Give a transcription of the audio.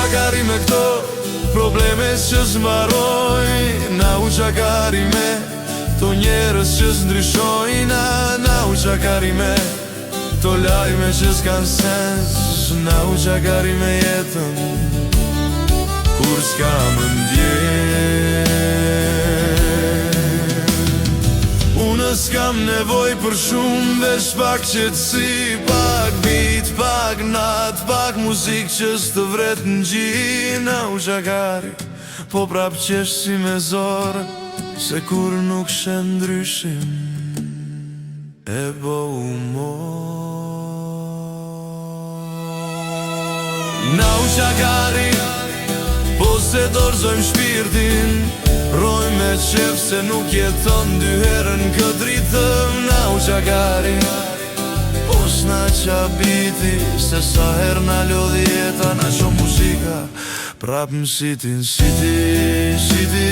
qakari me këto probleme që s'mbaroj. Na u qakari me to njerës që s'ndryshojnë. Na u qakari me to lajme që s'kan sens. Na u qakari me jetën kur s'ka më ndjen. Unë s'kam nevoj për shumë, veç pak qetësi, pak beat, pak nat, pak muzik që s'të vret në gji. Na u qakari, po prap qesh si me zorë, se kur nuk shen ndryshim e bo humor. Na u qakari, po se dorëzojmë shpirtin, roj me qef se nuk jeton dy herën këtë ritëm. Na u qakari, po s'na qabiti, se sa her na lodhi jeta, na qo muzika prap më sitin, siti, siti.